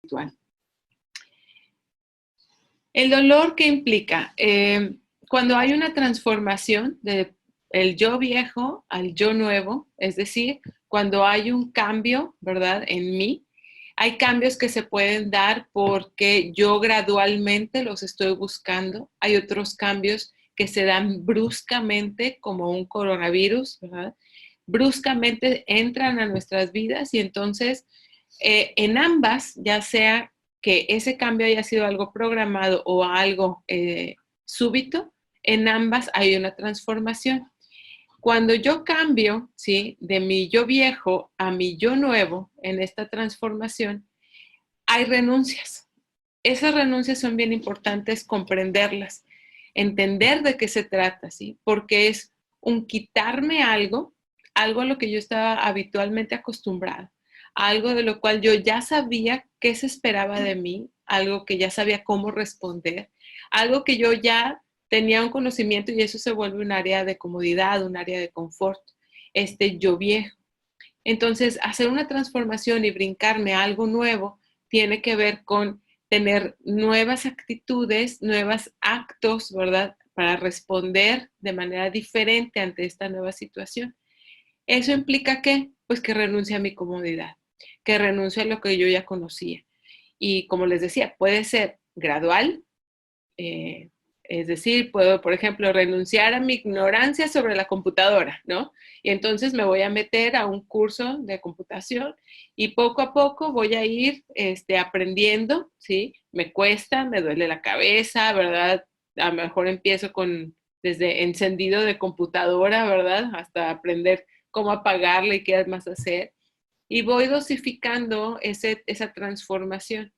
espiritual. El dolor, ¿qué implica? Cuando hay una transformación del yo viejo al yo nuevo, es decir, cuando hay un cambio, ¿verdad?, en mí, hay cambios que se pueden dar porque yo gradualmente los estoy buscando. Hay otros cambios que se dan bruscamente, como un coronavirus, ¿verdad? Bruscamente entran a nuestras vidas y entonces en ambas, ya sea que ese cambio haya sido algo programado o algo súbito, en ambas hay una transformación. Cuando yo cambio, ¿sí?, de mi yo viejo a mi yo nuevo en esta transformación, hay renuncias. Esas renuncias son bien importantes comprenderlas, entender de qué se trata, ¿sí? Porque es un quitarme algo a lo que yo estaba habitualmente acostumbrado, algo de lo cual yo ya sabía qué se esperaba de mí, algo que ya sabía cómo responder, algo que yo ya tenía un conocimiento y eso se vuelve un área de comodidad, un área de confort, yo viejo. Entonces, hacer una transformación y brincarme a algo nuevo tiene que ver con tener nuevas actitudes, nuevos actos, ¿verdad?, para responder de manera diferente ante esta nueva situación. ¿Eso implica qué? Pues que renuncie a mi comodidad, que renuncie a lo que yo ya conocía. Y como les decía, puede ser gradual, es decir, puedo, por ejemplo, renunciar a mi ignorancia sobre la computadora, ¿no? Y entonces me voy a meter a un curso de computación y poco a poco voy a ir aprendiendo, ¿sí? Me cuesta, me duele la cabeza, ¿verdad? A lo mejor empiezo desde encendido de computadora, ¿verdad? Hasta aprender cómo apagarla y qué más hacer. Y voy dosificando esa transformación.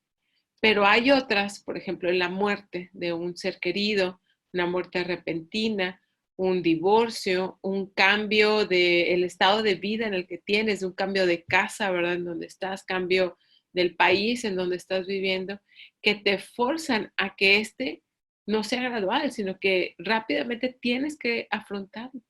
Pero hay otras, por ejemplo, la muerte de un ser querido, una muerte repentina, un divorcio, un cambio del estado de vida en el que tienes, un cambio de casa, ¿verdad?, en donde estás, cambio del país en donde estás viviendo, que te forzan a que no sea gradual, sino que rápidamente tienes que afrontarlo.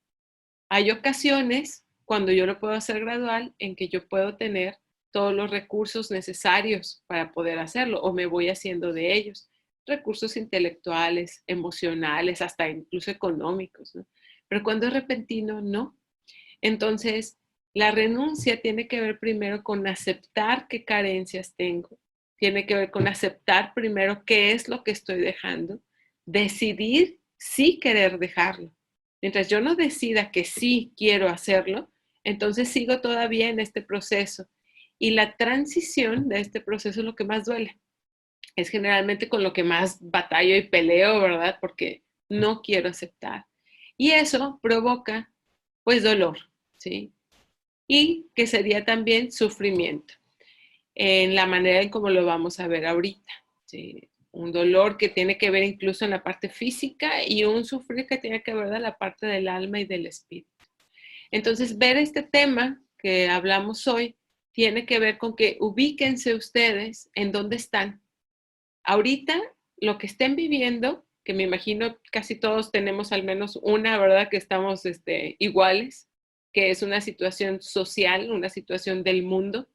Hay ocasiones cuando yo lo puedo hacer gradual en que yo puedo tener todos los recursos necesarios para poder hacerlo o me voy haciendo de ellos. Recursos intelectuales, emocionales, hasta incluso económicos, ¿no? Pero cuando es repentino, no. Entonces, la renuncia tiene que ver primero con aceptar qué carencias tengo. Tiene que ver con aceptar primero qué es lo que estoy dejando. Decidir sí querer dejarlo. Mientras yo no decida que sí quiero hacerlo, entonces sigo todavía en este proceso. Y la transición de este proceso es lo que más duele. Es generalmente con lo que más batallo y peleo, ¿verdad? Porque no quiero aceptar. Y eso provoca, pues, dolor, ¿sí? Y que sería también sufrimiento, en la manera en cómo lo vamos a ver ahorita, ¿sí? Un dolor que tiene que ver incluso en la parte física y un sufrir que tiene que ver en la parte del alma y del espíritu. Entonces, ver este tema que hablamos hoy tiene que ver con que ubíquense ustedes en dónde están. Ahorita, lo que estén viviendo, que me imagino casi todos tenemos al menos una, ¿verdad?, que estamos iguales, que es una situación social, una situación del mundo,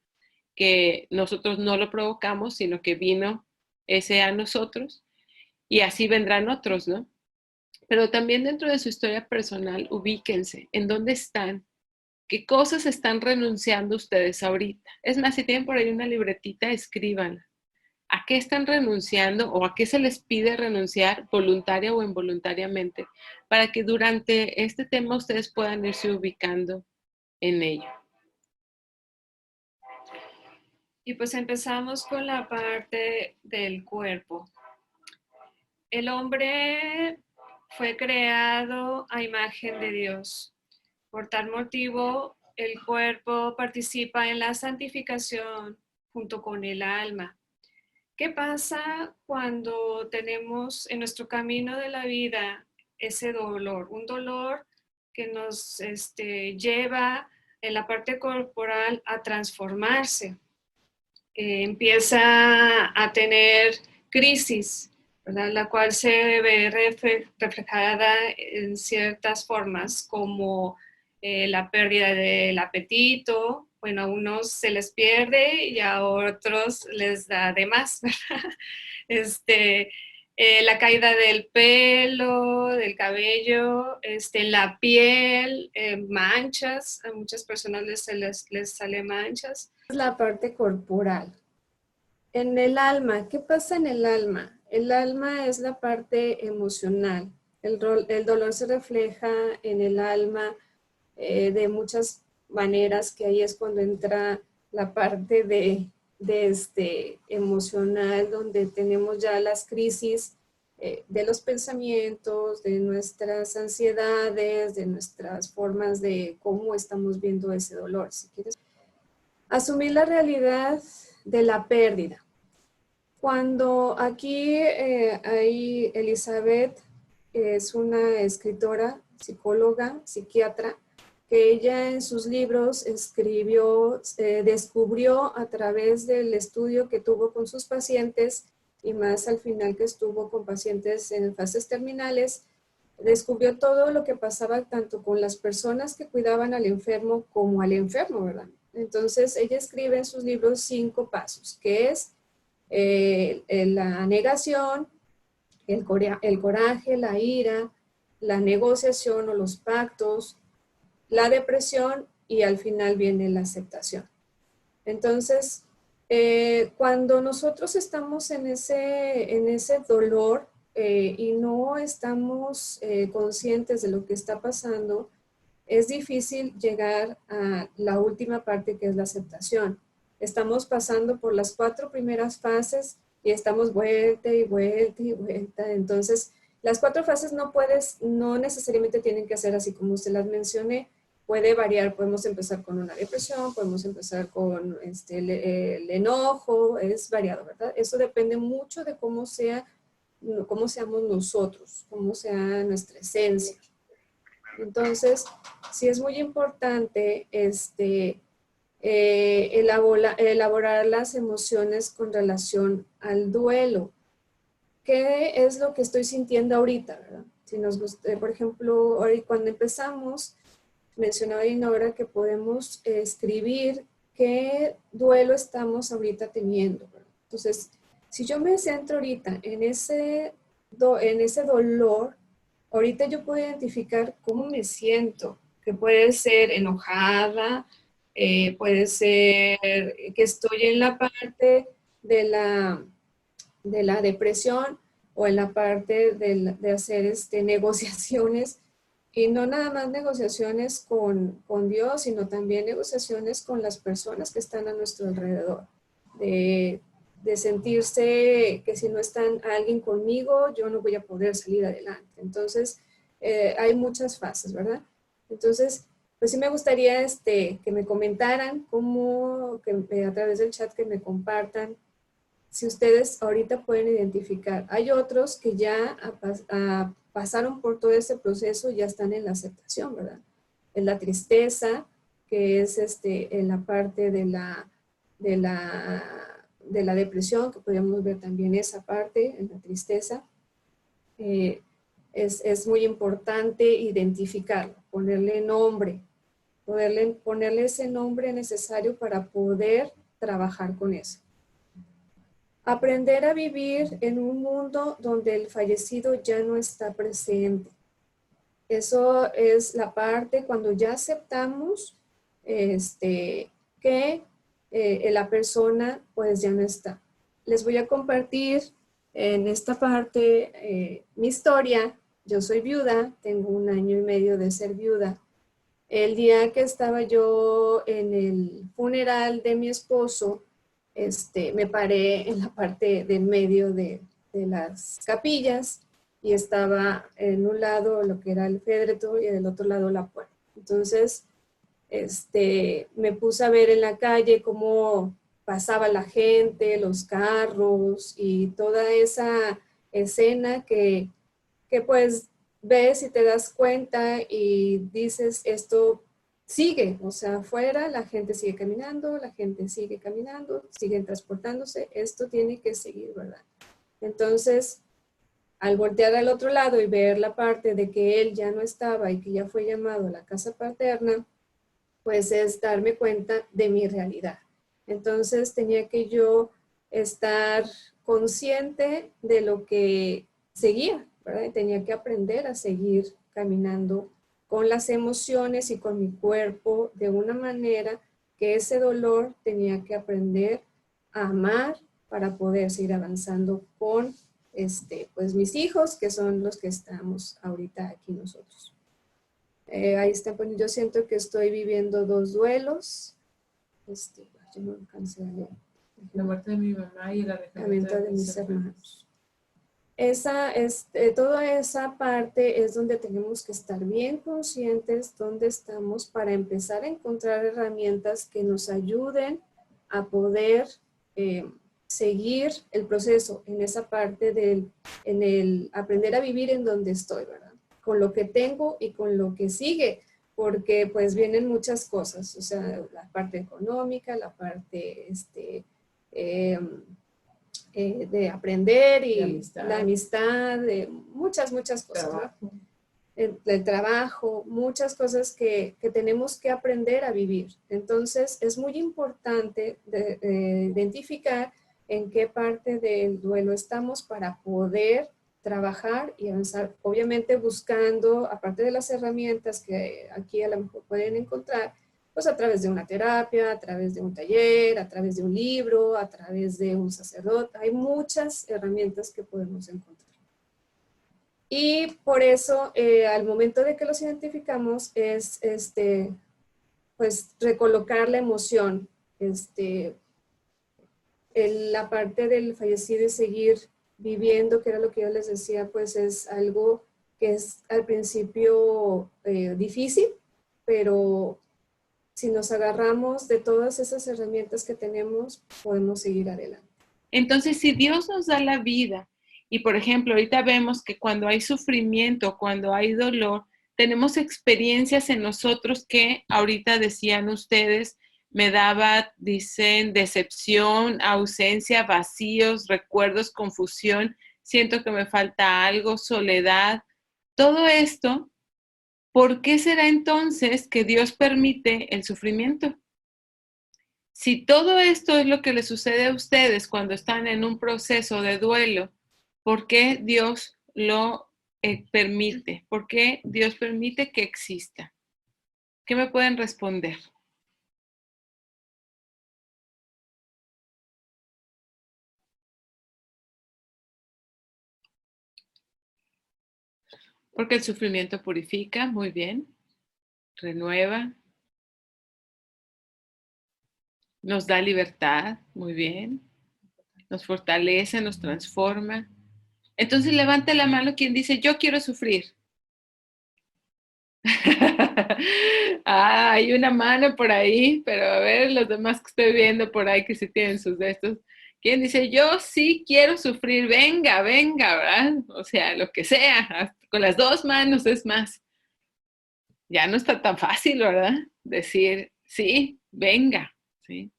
que nosotros no lo provocamos, sino que vino ese a nosotros, y así vendrán otros, ¿no? Pero también dentro de su historia personal, ubíquense en dónde están, qué cosas están renunciando ustedes ahorita. Es más, si tienen por ahí una libretita, escriban. ¿A qué están renunciando o a qué se les pide renunciar voluntaria o involuntariamente para que durante este tema ustedes puedan irse ubicando en ello? Y pues empezamos con la parte del cuerpo. El hombre fue creado a imagen de Dios. Por tal motivo, el cuerpo participa en la santificación junto con el alma. ¿Qué pasa cuando tenemos en nuestro camino de la vida ese dolor? Un dolor que nos lleva en la parte corporal a transformarse. Empieza a tener crisis, ¿verdad?, la cual se ve reflejada en ciertas formas como la pérdida del apetito, bueno, a unos se les pierde y a otros les da de más, ¿verdad? La caída del pelo, del cabello, la piel, manchas, a muchas personas les sale manchas. La parte corporal. En el alma, ¿qué pasa en el alma? El alma es la parte emocional. El dolor se refleja en el alma de muchas maneras, que ahí es cuando entra la parte de emocional, donde tenemos ya las crisis de los pensamientos, de nuestras ansiedades, de nuestras formas de cómo estamos viendo ese dolor. Si quieres, asumir la realidad de la pérdida. Cuando aquí hay Elizabeth, es una escritora, psicóloga, psiquiatra, que ella en sus libros escribió, descubrió a través del estudio que tuvo con sus pacientes y más al final que estuvo con pacientes en fases terminales, descubrió todo lo que pasaba tanto con las personas que cuidaban al enfermo como al enfermo, ¿verdad? Entonces ella escribe en sus libros 5 pasos, que es la negación, el coraje, la ira, la negociación o los pactos, la depresión y al final viene la aceptación. Entonces, cuando nosotros estamos en ese dolor y no estamos conscientes de lo que está pasando, es difícil llegar a la última parte, que es la aceptación. Estamos pasando por las 4 primeras fases y estamos vuelta y vuelta y vuelta. Entonces, las 4 fases no necesariamente tienen que ser así como se las mencioné. Puede variar, podemos empezar con una depresión, podemos empezar con el enojo, es variado, ¿verdad? Eso depende mucho de cómo seamos nosotros, cómo sea nuestra esencia. Entonces, sí es muy importante elaborar las emociones con relación al duelo. ¿Qué es lo que estoy sintiendo ahorita, verdad? Si nos gusta, por ejemplo, cuando empezamos, mencionaba Dinora que podemos escribir qué duelo estamos ahorita teniendo, ¿verdad? Entonces, si yo me centro ahorita en ese dolor, ahorita yo puedo identificar cómo me siento, que puede ser enojada, puede ser que estoy en la parte de la depresión o en la parte de hacer negociaciones, y no nada más negociaciones con Dios, sino también negociaciones con las personas que están a nuestro alrededor, de sentirse que si no están alguien conmigo, yo no voy a poder salir adelante. Entonces, hay muchas fases, ¿verdad? Entonces, pues sí me gustaría que me comentaran a través del chat, que me compartan si ustedes ahorita pueden identificar. Hay otros que ya pasaron por todo ese proceso y ya están en la aceptación, ¿verdad? En la tristeza, que es en la parte de la depresión, que podríamos ver también esa parte, en la tristeza. Es muy importante identificarlo, ponerle nombre, ponerle ese nombre necesario para poder trabajar con eso. Aprender a vivir en un mundo donde el fallecido ya no está presente. Eso es la parte cuando ya aceptamos que la persona pues ya no está. Les voy a compartir en esta parte mi historia. Yo soy viuda, tengo 1 año y medio de ser viuda. El día que estaba yo en el funeral de mi esposo, me paré en la parte del medio de las capillas y estaba en un lado lo que era el féretro y del otro lado la puerta. Entonces, me puse a ver en la calle cómo pasaba la gente, los carros y toda esa escena que pues ves y te das cuenta y dices, esto sigue, o sea, afuera la gente sigue caminando, siguen transportándose, esto tiene que seguir, ¿verdad? Entonces, al voltear al otro lado y ver la parte de que él ya no estaba y que ya fue llamado a la casa paterna, pues es darme cuenta de mi realidad. Entonces tenía que yo estar consciente de lo que seguía, ¿verdad? Y tenía que aprender a seguir caminando con las emociones y con mi cuerpo de una manera que ese dolor tenía que aprender a amar para poder seguir avanzando con pues mis hijos, que son los que estamos ahorita aquí nosotros. Ahí está, pues yo siento que estoy viviendo dos duelos. Yo no alcancé a leer. La muerte de mi mamá y el alejamiento de mis hermanos. Toda esa parte es donde tenemos que estar bien conscientes dónde estamos para empezar a encontrar herramientas que nos ayuden a poder seguir el proceso en esa parte en el aprender a vivir en donde estoy, ¿verdad? Con lo que tengo y con lo que sigue, porque pues vienen muchas cosas, o sea, la parte económica, la parte de aprender y la amistad, muchas cosas, Trabajo. ¿no? El trabajo, muchas cosas que tenemos que aprender a vivir. Entonces, es muy importante identificar en qué parte del duelo estamos para poder trabajar y avanzar, obviamente buscando, aparte de las herramientas que aquí a lo mejor pueden encontrar, pues a través de una terapia, a través de un taller, a través de un libro, a través de un sacerdote. Hay muchas herramientas que podemos encontrar. Y por eso, al momento de que los identificamos, es pues recolocar la emoción, la parte del fallecido y seguir viviendo, que era lo que yo les decía, pues es algo que es al principio difícil, pero si nos agarramos de todas esas herramientas que tenemos, podemos seguir adelante. Entonces, si Dios nos da la vida, y por ejemplo, ahorita vemos que cuando hay sufrimiento, cuando hay dolor, tenemos experiencias en nosotros que ahorita decían ustedes, me daba, dicen, decepción, ausencia, vacíos, recuerdos, confusión, siento que me falta algo, soledad. Todo esto, ¿por qué será entonces que Dios permite el sufrimiento? Si todo esto es lo que les sucede a ustedes cuando están en un proceso de duelo, ¿por qué Dios lo permite? ¿Por qué Dios permite que exista? ¿Qué me pueden responder? Porque el sufrimiento purifica, muy bien, renueva, nos da libertad, muy bien, nos fortalece, nos transforma. Entonces levante la mano quien dice, yo quiero sufrir. Hay una mano por ahí, pero a ver, los demás que estoy viendo por ahí que sí tienen sus de estos. ¿Quién dice, yo sí quiero sufrir? Venga, venga, ¿verdad? O sea, lo que sea, con las dos manos es más. Ya no está tan fácil, ¿verdad? Decir, sí, venga, ¿sí?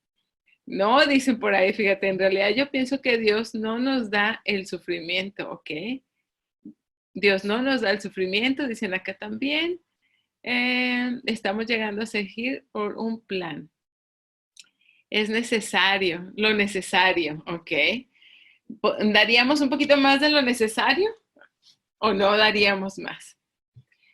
No, dicen por ahí, fíjate, en realidad yo pienso que Dios no nos da el sufrimiento, ¿ok? Dios no nos da el sufrimiento, dicen acá también. Estamos llegando a seguir por un plan. Es necesario, lo necesario, ¿ok? ¿Daríamos un poquito más de lo necesario o no daríamos más?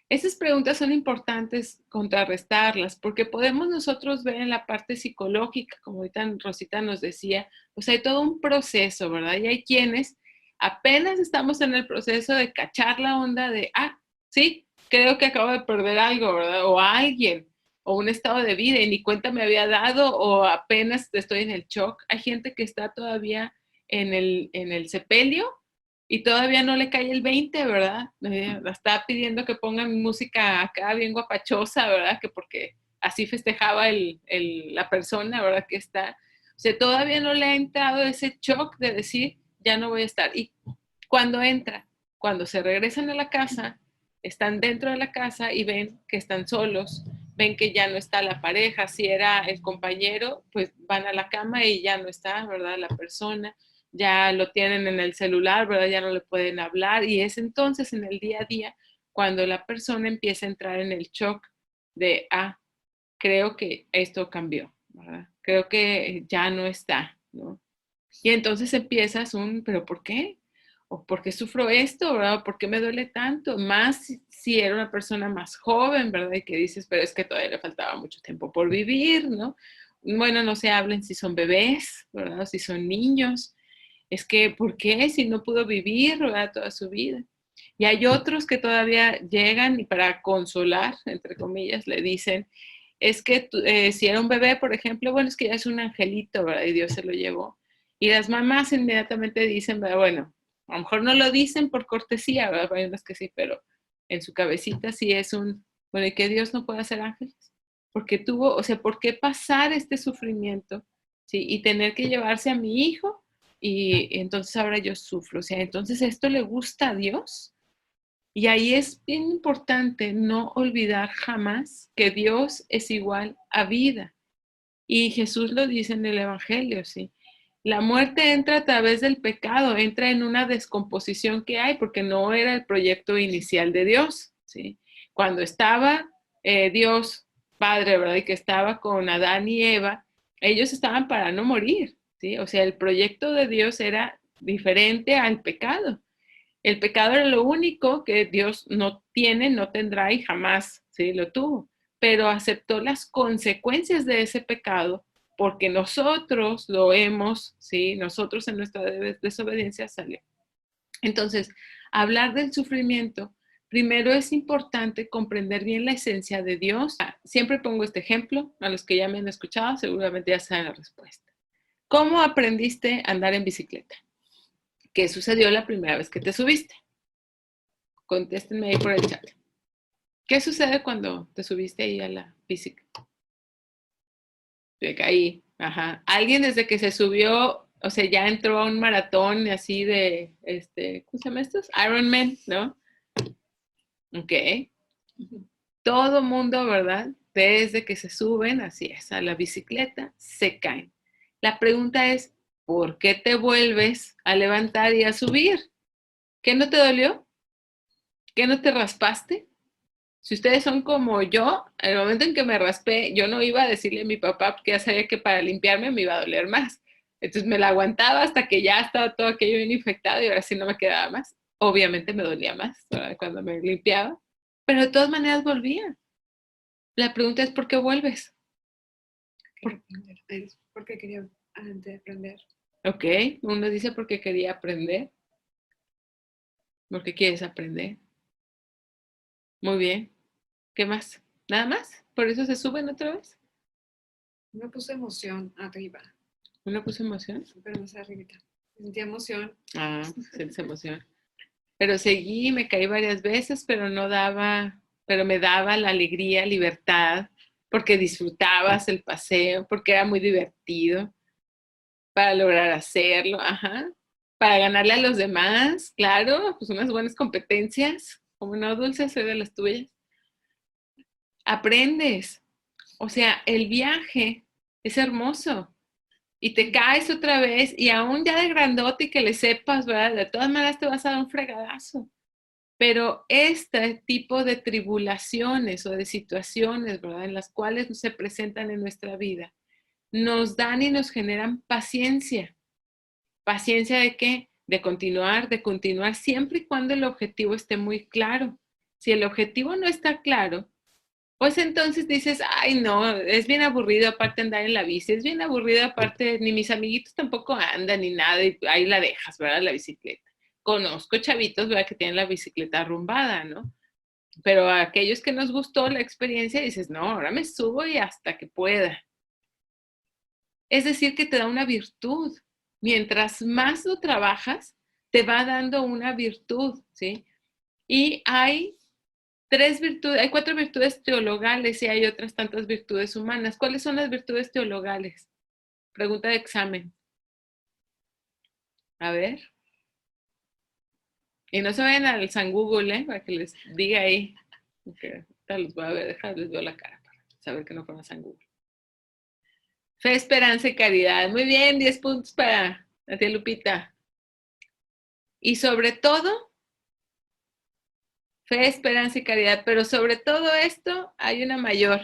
Esas preguntas son importantes contrarrestarlas porque podemos nosotros ver en la parte psicológica, como ahorita Rosita nos decía, pues hay todo un proceso, ¿verdad? Y hay quienes apenas estamos en el proceso de cachar la onda de, sí, creo que acabo de perder algo, ¿verdad? O a alguien, o un estado de vida y ni cuenta me había dado, o apenas estoy en el shock. Hay gente que está todavía en el sepelio y todavía no le cae el 20, ¿verdad? Está pidiendo que pongan música acá bien guapachosa, ¿verdad? Que porque así festejaba la persona, ¿verdad? Que está. O sea, todavía no le ha entrado ese shock de decir, ya no voy a estar. Y cuando entra, cuando se regresan a la casa, están dentro de la casa y ven que están solos, ven que ya no está la pareja, si era el compañero, pues van a la cama y ya no está, ¿verdad? La persona, ya lo tienen en el celular, ¿verdad? Ya no le pueden hablar y es entonces en el día a día cuando la persona empieza a entrar en el shock de, creo que esto cambió, ¿verdad? Creo que ya no está, ¿no? Y entonces empiezas ¿pero por qué? ¿O por qué sufro esto, verdad? ¿Por qué me duele tanto? Más si era una persona más joven, ¿verdad? Y que dices, pero es que todavía le faltaba mucho tiempo por vivir, ¿no? Bueno, no se hablen si son bebés, ¿verdad? O si son niños. Es que, ¿por qué? Si no pudo vivir, ¿verdad? Toda su vida. Y hay otros que todavía llegan y para consolar, entre comillas, le dicen, es que si era un bebé, por ejemplo, bueno, es que ya es un angelito, ¿verdad? Y Dios se lo llevó. Y las mamás inmediatamente dicen, ¿verdad? Bueno, a lo mejor no lo dicen por cortesía, ¿verdad? Hay unas que sí, pero en su cabecita sí es bueno, ¿y que Dios no puede hacer ángeles? Porque tuvo, o sea, ¿por qué pasar este sufrimiento? ¿Sí? Y tener que llevarse a mi hijo y entonces ahora yo sufro. O sea, entonces esto le gusta a Dios. Y ahí es bien importante no olvidar jamás que Dios es igual a vida. Y Jesús lo dice en el Evangelio, ¿sí? La muerte entra a través del pecado, entra en una descomposición que hay porque no era el proyecto inicial de Dios, ¿sí? Cuando estaba Dios Padre, ¿verdad? Y que estaba con Adán y Eva, ellos estaban para no morir, ¿sí? O sea, el proyecto de Dios era diferente al pecado. El pecado era lo único que Dios no tiene, no tendrá y jamás, ¿sí? Lo tuvo. Pero aceptó las consecuencias de ese pecado porque nosotros lo hemos, ¿sí? Nosotros en nuestra desobediencia salió. Entonces, hablar del sufrimiento, primero es importante comprender bien la esencia de Dios. Siempre pongo este ejemplo, a los que ya me han escuchado seguramente ya saben la respuesta. ¿Cómo aprendiste a andar en bicicleta? ¿Qué sucedió la primera vez que te subiste? Contéstenme ahí por el chat. ¿Qué sucede cuando te subiste ahí a la bicicleta? Te caí. Ajá. Alguien desde que se subió, o sea, ya entró a un maratón así de, ¿cómo se llama estos? Ironman, ¿no? Ok. Todo mundo, ¿verdad? Desde que se suben, así es, a la bicicleta, se caen. La pregunta es, ¿por qué te vuelves a levantar y a subir? ¿Qué no te dolió? ¿Qué no te raspaste? Si ustedes son como yo, en el momento en que me raspé, yo no iba a decirle a mi papá porque ya sabía que para limpiarme me iba a doler más. Entonces me la aguantaba hasta que ya estaba todo aquello bien infectado y ahora sí no me quedaba más. Obviamente me dolía más, ¿verdad? Cuando me limpiaba, pero de todas maneras volvía. La pregunta es, ¿por qué vuelves? Porque quería aprender. Ok, uno dice porque quería aprender, porque quieres aprender. Muy bien. ¿Qué más? ¿Nada más? ¿Por eso se suben otra vez? Me puse emoción arriba, ¿Uno puso emoción? pero más arribita. Sentía emoción. Ah, sientes emoción. Pero seguí, me caí varias veces, pero no daba, pero me daba la alegría, libertad, porque disfrutabas el paseo, porque era muy divertido para lograr hacerlo, ajá, para ganarle a los demás, claro, pues unas buenas competencias, como no, Dulce, soy de las tuyas. Aprendes, o sea, el viaje es hermoso y te caes otra vez y aún ya de grandote y que le sepas, ¿verdad? De todas maneras te vas a dar un fregadazo. Pero este tipo de tribulaciones o de situaciones, ¿verdad? En las cuales se presentan en nuestra vida, nos dan y nos generan paciencia. ¿Paciencia de qué? De continuar siempre y cuando el objetivo esté muy claro. Si el objetivo no está claro, pues entonces dices, ay no, es bien aburrido aparte andar en la bici, es bien aburrido aparte, ni mis amiguitos tampoco andan ni nada y ahí la dejas, ¿verdad? La bicicleta. Conozco chavitos, ¿verdad? Que tienen la bicicleta arrumbada, ¿no? Pero a aquellos que nos gustó la experiencia dices, no, ahora me subo y hasta que pueda. Es decir, que te da una virtud. Mientras más lo trabajas, te va dando una virtud, ¿sí? Y hay hay 4 virtudes teologales y hay otras tantas virtudes humanas. ¿Cuáles son las virtudes teologales? Pregunta de examen. A ver. Y no se vayan al San Google, ¿eh? Para que les diga ahí. Okay. Los voy a ver, les veo la cara para saber que no fueron a San Google. Fe, esperanza y caridad. Muy bien, 10 puntos para la tía Lupita. Y sobre todo, fe, esperanza y caridad. Pero sobre todo esto hay una mayor.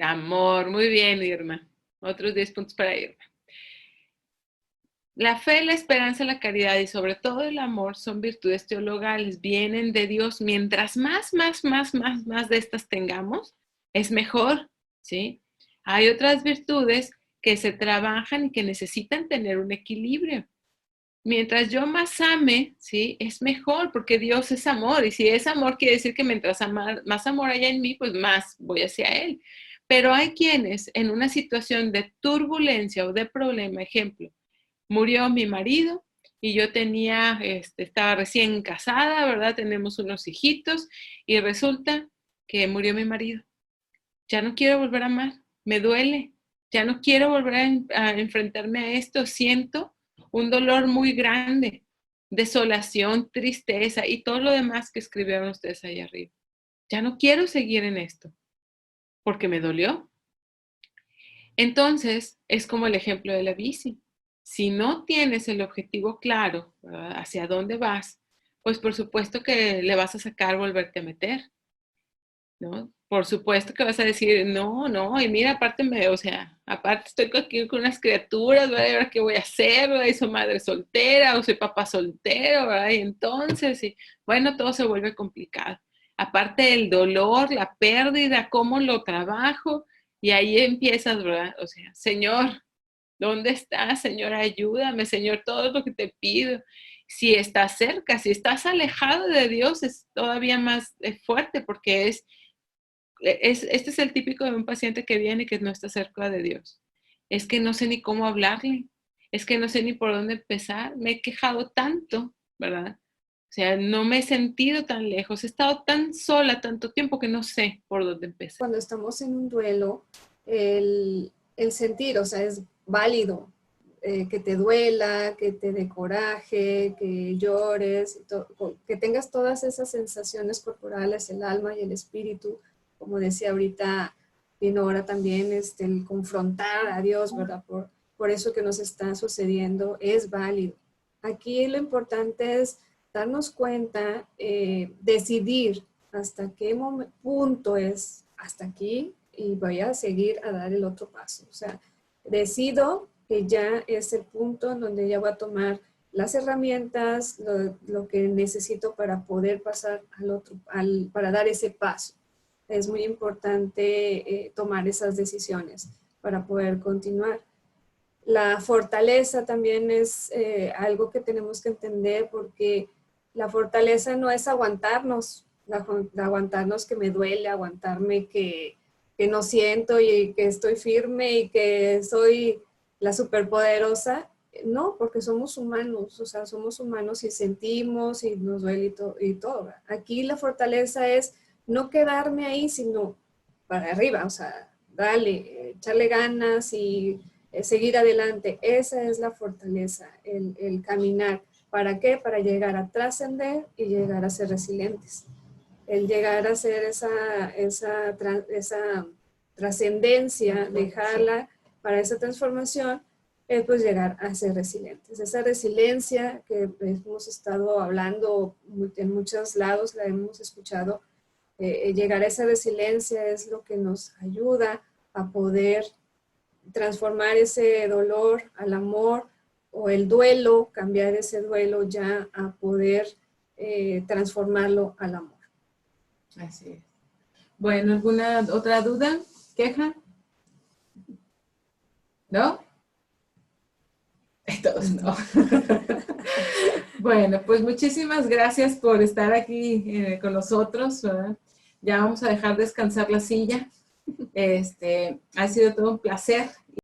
Amor, muy bien, Irma. Otros 10 puntos para Irma. La fe, la esperanza, la caridad y sobre todo el amor son virtudes teologales, vienen de Dios. Mientras más de estas tengamos, es mejor, ¿sí? Hay otras virtudes que se trabajan y que necesitan tener un equilibrio. Mientras yo más ame, ¿sí? Es mejor porque Dios es amor. Y si es amor, quiere decir que mientras más amor haya en mí, pues más voy hacia Él. Pero hay quienes en una situación de turbulencia o de problema, ejemplo, murió mi marido y yo estaba recién casada, ¿verdad? Tenemos unos hijitos y resulta que murió mi marido. Ya no quiero volver a amar, me duele, ya no quiero volver a enfrentarme a esto, siento un dolor muy grande, desolación, tristeza y todo lo demás que escribieron ustedes ahí arriba. Ya no quiero seguir en esto, porque me dolió. Entonces, es como el ejemplo de la bici. Si no tienes el objetivo claro, ¿verdad? Hacia dónde vas, pues por supuesto que le vas a sacar, volverte a meter, ¿no? Por supuesto que vas a decir, no, y mira, aparte estoy aquí con unas criaturas, ¿verdad? ¿Y ahora qué voy a hacer? ¿Verdad? Y soy madre soltera, o soy papá soltero, ¿verdad? Y entonces, bueno, todo se vuelve complicado. Aparte el dolor, la pérdida, cómo lo trabajo, y ahí empiezas, ¿verdad? O sea, Señor, ¿dónde estás, Señor? Ayúdame, Señor, todo lo que te pido. Si estás cerca, si estás alejado de Dios, es todavía más fuerte porque este es el típico de un paciente que viene y que no está cerca de Dios. Es que no sé ni cómo hablarle, es que no sé ni por dónde empezar, me he quejado tanto, ¿verdad? O sea, no me he sentido tan lejos, he estado tan sola tanto tiempo que no sé por dónde empezar. Cuando estamos en un duelo, el sentir, o sea, es válido que te duela, que te dé coraje, que llores, que tengas todas esas sensaciones corporales, el alma y el espíritu, como decía ahorita Dinora también, el confrontar a Dios, ¿verdad? Por eso que nos está sucediendo, es válido. Aquí lo importante es darnos cuenta, decidir hasta qué punto es hasta aquí y voy a seguir a dar el otro paso. O sea, decido que ya es el punto en donde ya voy a tomar las herramientas, lo que necesito para poder pasar para dar ese paso. Es muy importante tomar esas decisiones para poder continuar. La fortaleza también es algo que tenemos que entender porque la fortaleza no es aguantarnos, aguantarnos que me duele, aguantarme que no siento y que estoy firme y que soy la superpoderosa. No, porque somos humanos, o sea, somos humanos y sentimos y nos duele y todo. Aquí la fortaleza es no quedarme ahí, sino para arriba, o sea, dale, echarle ganas y seguir adelante. Esa es la fortaleza, el caminar. ¿Para qué? Para llegar a trascender y llegar a ser resilientes. El llegar a ser esa trascendencia, dejarla para esa transformación, es pues llegar a ser resilientes. Esa resiliencia que hemos estado hablando en muchos lados, la hemos escuchado, llegar a esa resiliencia es lo que nos ayuda a poder transformar ese dolor al amor o el duelo, cambiar ese duelo ya a poder transformarlo al amor. Así es. Bueno, ¿alguna otra duda? ¿Queja? ¿No? Todos no. Bueno, pues muchísimas gracias por estar aquí con nosotros, ¿verdad? Ya vamos a dejar descansar la silla. Ha sido todo un placer.